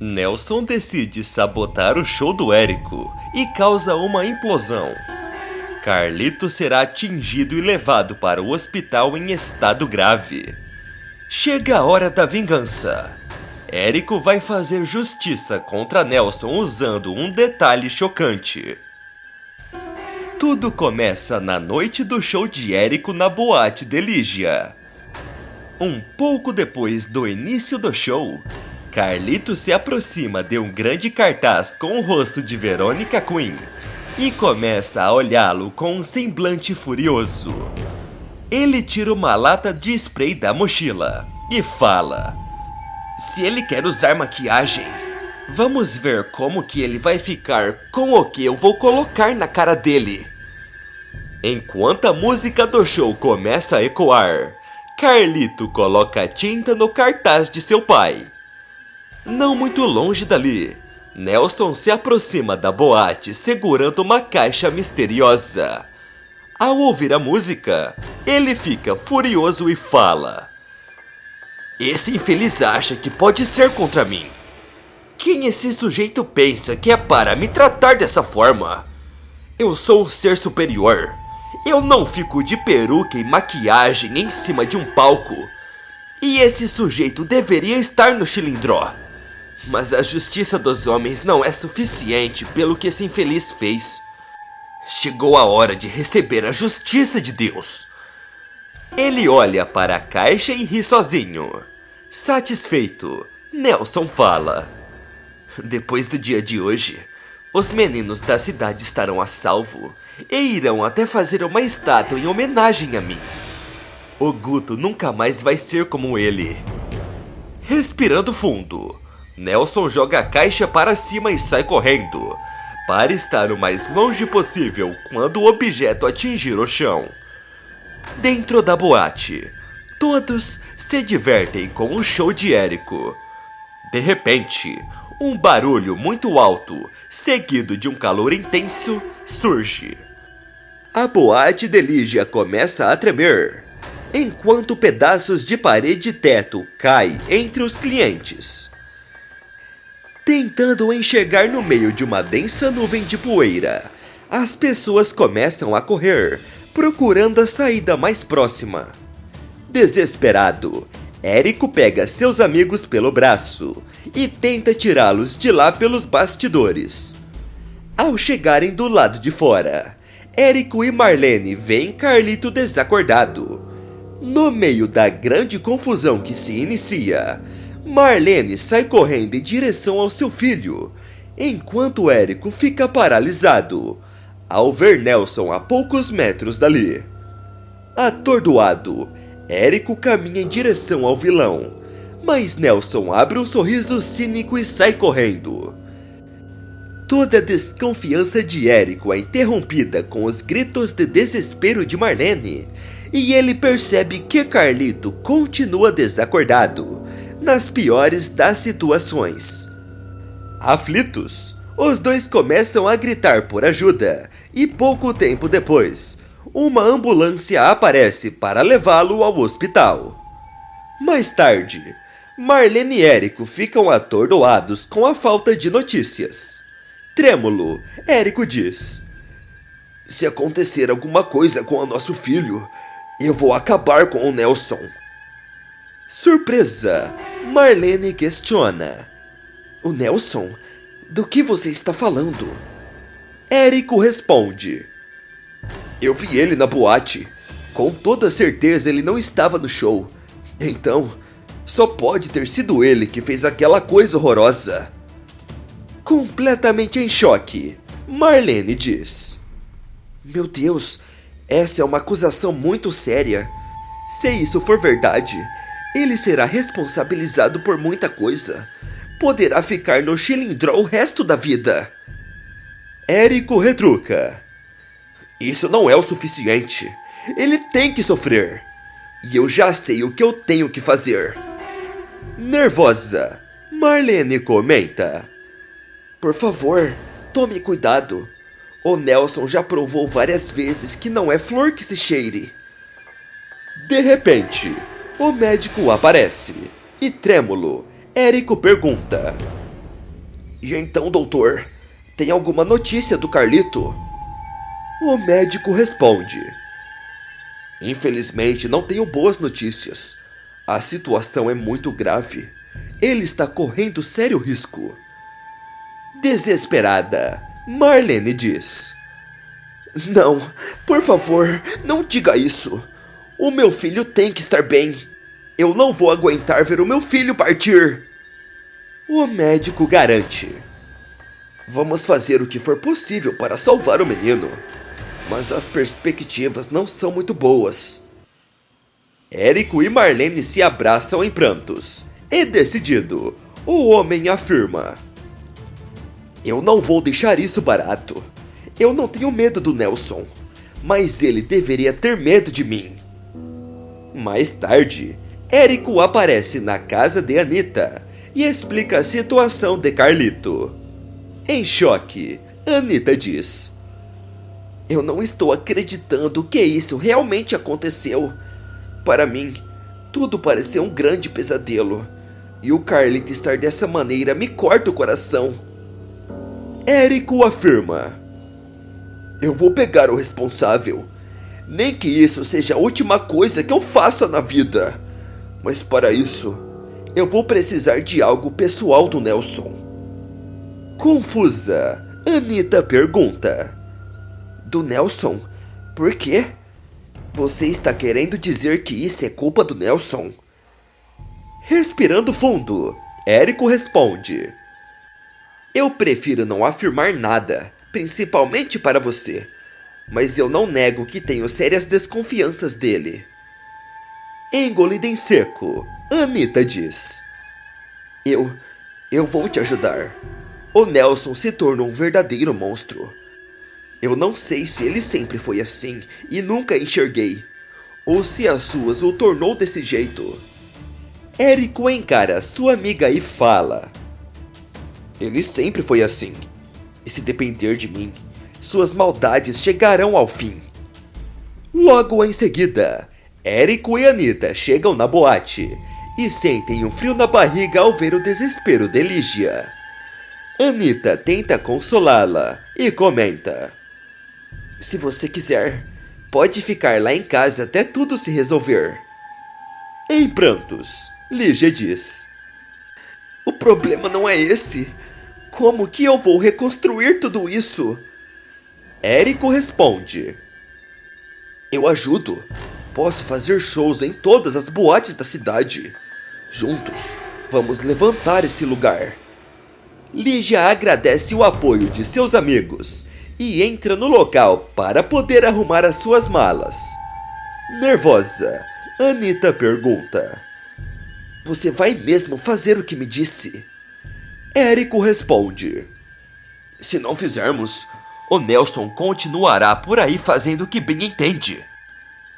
Nelson decide sabotar o show do Érico e causa uma implosão. Carlito será atingido e levado para o hospital em estado grave. Chega a hora da vingança. Érico vai fazer justiça contra Nelson usando um detalhe chocante. Tudo começa na noite do show de Érico na boate de Lígia. Um pouco depois do início do show, Carlito se aproxima de um grande cartaz com o rosto de Veronica Quinn e começa a olhá-lo com um semblante furioso. Ele tira uma lata de spray da mochila e fala: "Se ele quer usar maquiagem, vamos ver como que ele vai ficar com o que eu vou colocar na cara dele." Enquanto a música do show começa a ecoar, Carlito coloca tinta no cartaz de seu pai. Não muito longe dali, Nelson se aproxima da boate segurando uma caixa misteriosa. Ao ouvir a música, ele fica furioso e fala: "Esse infeliz acha que pode ser contra mim. Quem esse sujeito pensa que é para me tratar dessa forma? Eu sou um ser superior. Eu não fico de peruca e maquiagem em cima de um palco. E esse sujeito deveria estar no Chilindró. Mas a justiça dos homens não é suficiente pelo que esse infeliz fez. Chegou a hora de receber a justiça de Deus." Ele olha para a caixa e ri sozinho. Satisfeito, Nelson fala: "Depois do dia de hoje, os meninos da cidade estarão a salvo e irão até fazer uma estátua em homenagem a mim. O Guto nunca mais vai ser como ele." Respirando fundo, Nelson joga a caixa para cima e sai correndo, para estar o mais longe possível quando o objeto atingir o chão. Dentro da boate, todos se divertem com o show de Érico. De repente, um barulho muito alto, seguido de um calor intenso, surge. A boate de Lígia começa a tremer, enquanto pedaços de parede e teto caem entre os clientes. Tentando enxergar no meio de uma densa nuvem de poeira, as pessoas começam a correr, procurando a saída mais próxima. Desesperado, Érico pega seus amigos pelo braço e tenta tirá-los de lá pelos bastidores. Ao chegarem do lado de fora, Érico e Marlene veem Carlito desacordado. No meio da grande confusão que se inicia, Marlene sai correndo em direção ao seu filho, enquanto Érico fica paralisado ao ver Nelson a poucos metros dali. Atordoado, Érico caminha em direção ao vilão, mas Nelson abre um sorriso cínico e sai correndo. Toda a desconfiança de Érico é interrompida com os gritos de desespero de Marlene, e ele percebe que Carlito continua desacordado, nas piores das situações. Aflitos, os dois começam a gritar por ajuda, e pouco tempo depois, uma ambulância aparece para levá-lo ao hospital. Mais tarde, Marlene e Érico ficam atordoados com a falta de notícias. Trêmulo, Érico diz: "Se acontecer alguma coisa com o nosso filho, eu vou acabar com o Nelson." Surpresa, Marlene questiona: "O Nelson? Do que você está falando?" Érico responde: "Eu vi ele na boate. Com toda certeza ele não estava no show. Então, só pode ter sido ele que fez aquela coisa horrorosa." Completamente em choque, Marlene diz: "Meu Deus, essa é uma acusação muito séria. Se isso for verdade, ele será responsabilizado por muita coisa. Poderá ficar no Chilindró o resto da vida." Érico retruca: "Isso não é o suficiente. Ele tem que sofrer. E eu já sei o que eu tenho que fazer." Nervosa, Marlene comenta: "Por favor, tome cuidado. O Nelson já provou várias vezes que não é flor que se cheire." De repente, o médico aparece e, trêmulo, Érico pergunta: E então, doutor, tem alguma notícia do Carlito? O médico responde: infelizmente não tenho boas notícias. A situação é muito grave. Ele está correndo sério risco. Desesperada, Marlene diz: não, por favor, não diga isso. O meu filho tem que estar bem. Eu não vou aguentar ver o meu filho partir. O médico garante: vamos fazer o que for possível para salvar o menino, mas as perspectivas não são muito boas. Érico e Marlene se abraçam em prantos. E decidido, o homem afirma: eu não vou deixar isso barato. Eu não tenho medo do Nelson, mas ele deveria ter medo de mim. Mais tarde, Érico aparece na casa de Anita e explica a situação de Carlito. Em choque, Anita diz: eu não estou acreditando que isso realmente aconteceu. Para mim, tudo pareceu um grande pesadelo. E o Carlito estar dessa maneira me corta o coração. Érico afirma: eu vou pegar o responsável. Nem que isso seja a última coisa que eu faça na vida. Mas para isso, eu vou precisar de algo pessoal do Nelson. Confusa, Anita pergunta: do Nelson? Por quê? Você está querendo dizer que isso é culpa do Nelson? Respirando fundo, Érico responde: eu prefiro não afirmar nada, principalmente para você, mas eu não nego que tenho sérias desconfianças dele. Engolida em seco, Anita diz: Eu vou te ajudar. O Nelson se tornou um verdadeiro monstro. Eu não sei se ele sempre foi assim e nunca enxerguei, ou se as suas o tornou desse jeito. Érico encara sua amiga e fala: ele sempre foi assim, e se depender de mim, suas maldades chegarão ao fim. Logo em seguida, Érico e Anita chegam na boate e sentem um frio na barriga ao ver o desespero de Lígia. Anita tenta consolá-la e comenta: se você quiser, pode ficar lá em casa até tudo se resolver. Em prantos, Lígia diz: o problema não é esse. Como que eu vou reconstruir tudo isso? Érico responde: eu ajudo. Posso fazer shows em todas as boates da cidade. Juntos, vamos levantar esse lugar. Lígia agradece o apoio de seus amigos e entra no local para poder arrumar as suas malas. Nervosa, Anita pergunta: você vai mesmo fazer o que me disse? Érico responde: se não fizermos, o Nelson continuará por aí fazendo o que bem entende.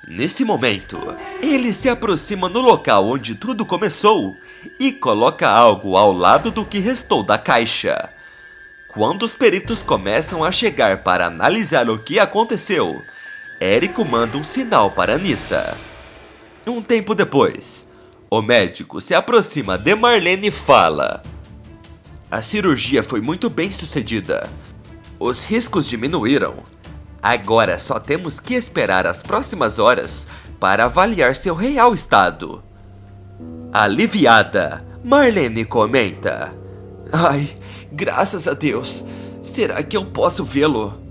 Nesse momento, ele se aproxima no local onde tudo começou e coloca algo ao lado do que restou da caixa. Quando os peritos começam a chegar para analisar o que aconteceu, Érico manda um sinal para Anita. Um tempo depois, o médico se aproxima de Marlene e fala: a cirurgia foi muito bem sucedida. Os riscos diminuíram. Agora só temos que esperar as próximas horas para avaliar seu real estado. Aliviada, Marlene comenta: ai, graças a Deus. Será que eu posso vê-lo?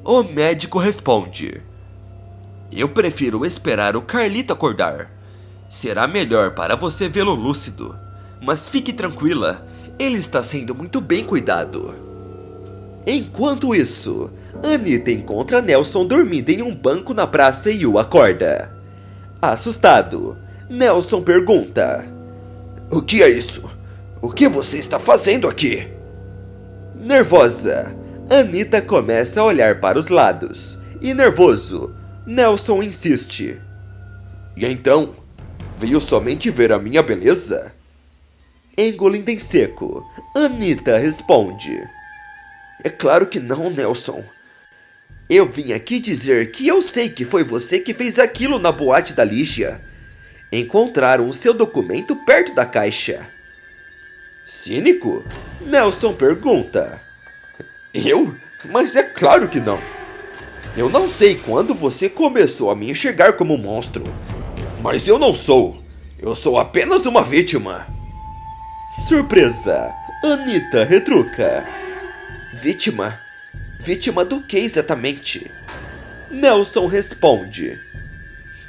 O médico responde: eu prefiro esperar o Carlito acordar. Será melhor para você vê-lo lúcido. Mas fique tranquila, ele está sendo muito bem cuidado. Enquanto isso, Anita encontra Nelson dormindo em um banco na praça e o acorda. Assustado, Nelson pergunta: o que é isso? O que você está fazendo aqui? Nervosa, Anita começa a olhar para os lados e, nervoso, Nelson insiste: e então, veio somente ver a minha beleza? Engolindo em seco, Anita responde: é claro que não, Nelson. Eu vim aqui dizer que eu sei que foi você que fez aquilo na boate da Lígia. Encontraram o seu documento perto da caixa. Cínico? Nelson pergunta. Eu? Mas é claro que não. Eu não sei quando você começou a me enxergar como um monstro, mas eu não sou. Eu sou apenas uma vítima. Surpresa! Anitta retruca. Vítima? Vítima do que exatamente? Nelson responde.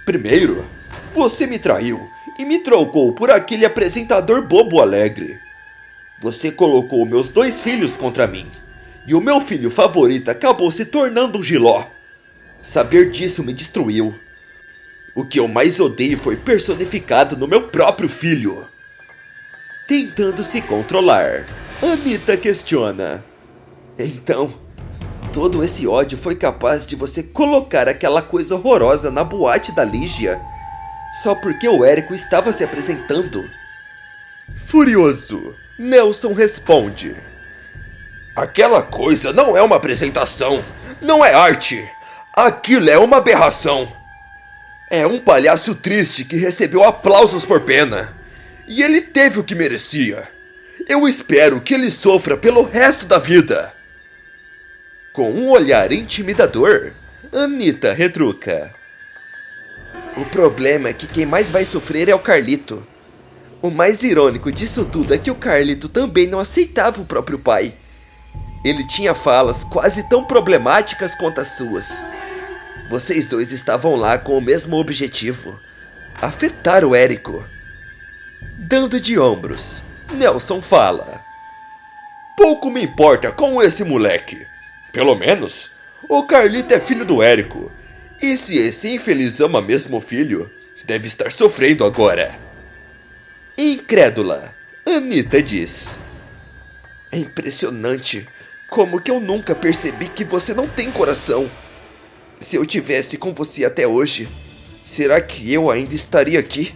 Primeiro, você me traiu e me trocou por aquele apresentador bobo alegre. Você colocou meus 2 filhos contra mim, e o meu filho favorito acabou se tornando um giló. Saber disso me destruiu. O que eu mais odeio foi personificado no meu próprio filho. Tentando se controlar, Anitta questiona. Então, todo esse ódio foi capaz de você colocar aquela coisa horrorosa na boate da Lígia só porque o Érico estava se apresentando? Furioso, Nelson responde. Aquela coisa não é uma apresentação, não é arte. Aquilo é uma aberração. É um palhaço triste que recebeu aplausos por pena. E ele teve o que merecia. Eu espero que ele sofra pelo resto da vida. Com um olhar intimidador, Anitta retruca. O problema é que quem mais vai sofrer é o Carlito. O mais irônico disso tudo é que o Carlito também não aceitava o próprio pai. Ele tinha falas quase tão problemáticas quanto as suas. Vocês dois estavam lá com o mesmo objetivo: afetar o Érico. Dando de ombros, Nelson fala. Pouco me importa com esse moleque. Pelo menos, o Carlito é filho do Érico. E se esse infeliz ama mesmo o filho, deve estar sofrendo agora. Incrédula, Anitta diz. É impressionante como que eu nunca percebi que você não tem coração. Se eu tivesse com você até hoje, será que eu ainda estaria aqui?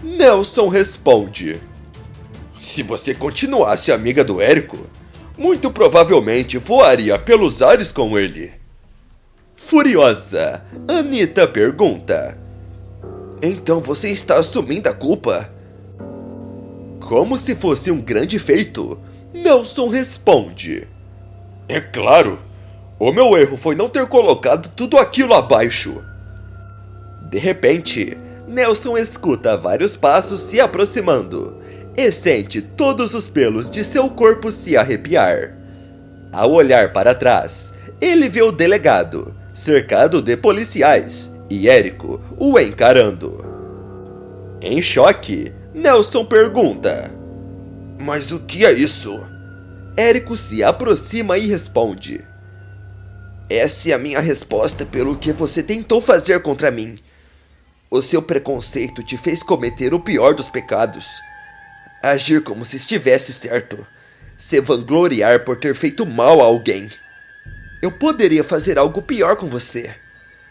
Nelson responde. Se você continuasse amiga do Érico, muito provavelmente voaria pelos ares com ele. Furiosa, Anitta pergunta. Então você está assumindo a culpa? Como se fosse um grande feito, Nelson responde. É claro, o meu erro foi não ter colocado tudo aquilo abaixo. De repente, Nelson escuta vários passos se aproximando e sente todos os pelos de seu corpo se arrepiar. Ao olhar para trás, ele vê o delegado, cercado de policiais, e Érico o encarando. Em choque, Nelson pergunta. Mas o que é isso? Érico se aproxima e responde. Essa é a minha resposta pelo que você tentou fazer contra mim. O seu preconceito te fez cometer o pior dos pecados. Agir como se estivesse certo. Se vangloriar por ter feito mal a alguém. Eu poderia fazer algo pior com você,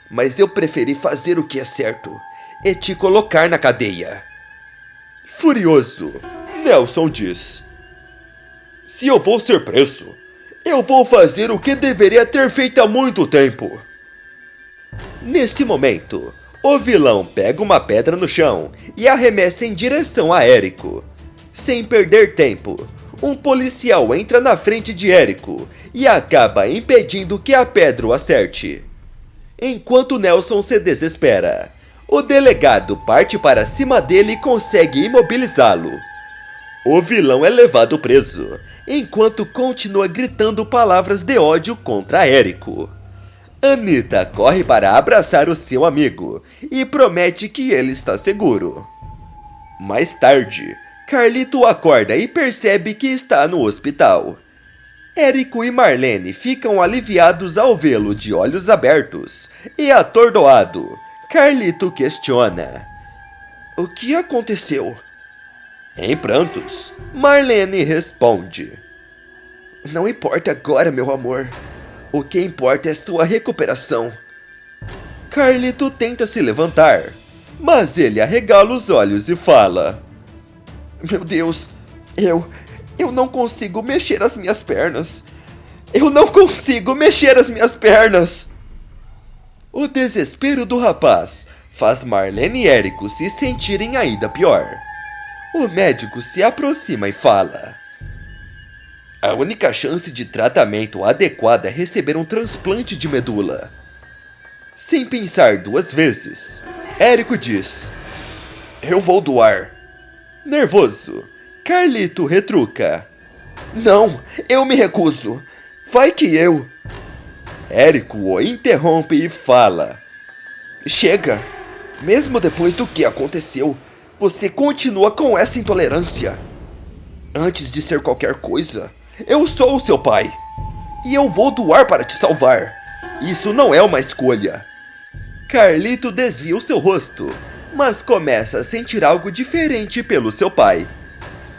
mas eu preferi fazer o que é certo e te colocar na cadeia. Furioso, Nelson diz. Se eu vou ser preso, eu vou fazer o que deveria ter feito há muito tempo. Nesse momento, o vilão pega uma pedra no chão e arremessa em direção a Érico. Sem perder tempo, um policial entra na frente de Érico e acaba impedindo que a pedra o acerte. Enquanto Nelson se desespera, o delegado parte para cima dele e consegue imobilizá-lo. O vilão é levado preso, enquanto continua gritando palavras de ódio contra Érico. Anitta corre para abraçar o seu amigo e promete que ele está seguro. Mais tarde, Carlito acorda e percebe que está no hospital. Érico e Marlene ficam aliviados ao vê-lo de olhos abertos e atordoado. Carlito questiona. O que aconteceu? Em prantos, Marlene responde. Não importa agora, meu amor. O que importa é sua recuperação. Carlito tenta se levantar, mas ele arregala os olhos e fala. Meu Deus, eu não consigo mexer as minhas pernas. Eu não consigo mexer as minhas pernas. O desespero do rapaz faz Marlene e Érico se sentirem ainda pior. O médico se aproxima e fala: a única chance de tratamento adequado é receber um transplante de medula. Sem pensar duas vezes, Érico diz: eu vou doar. Nervoso, Carlito retruca: não, eu me recuso. Vai que eu... Érico o interrompe e fala: chega. Mesmo depois do que aconteceu, você continua com essa intolerância. Antes de ser qualquer coisa, eu sou o seu pai. E eu vou doar para te salvar. Isso não é uma escolha. Carlito desvia o seu rosto, mas começa a sentir algo diferente pelo seu pai.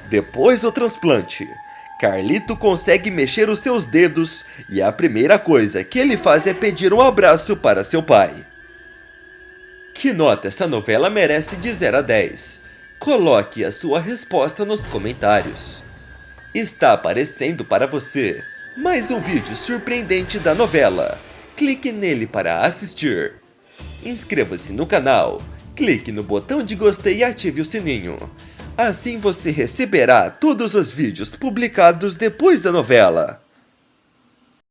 Depois do transplante, Carlito consegue mexer os seus dedos e a primeira coisa que ele faz é pedir um abraço para seu pai. Que nota essa novela merece de 0 a 10? Coloque a sua resposta nos comentários. Está aparecendo para você mais um vídeo surpreendente da novela. Clique nele para assistir. Inscreva-se no canal, clique no botão de gostei e ative o sininho. Assim você receberá todos os vídeos publicados depois da novela.